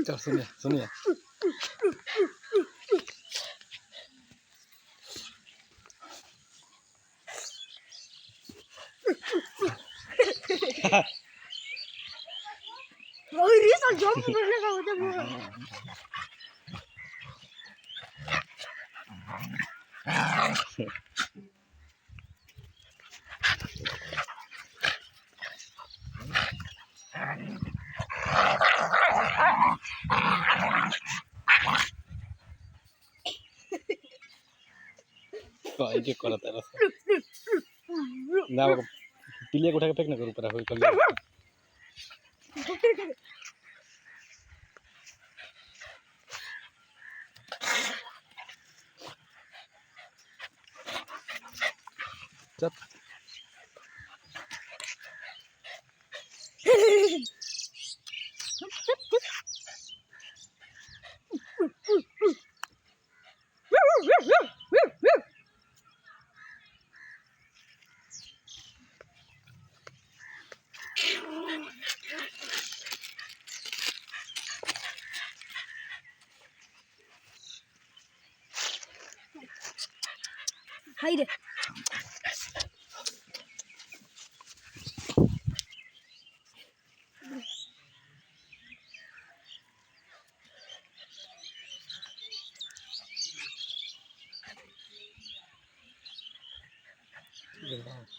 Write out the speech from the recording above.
चल सुनिए सुनिए जंप करने का होता है काय जे करत आहे ना पिलिया उठा के फेंक ना करू पर होई कर चल हाय रे Yeah.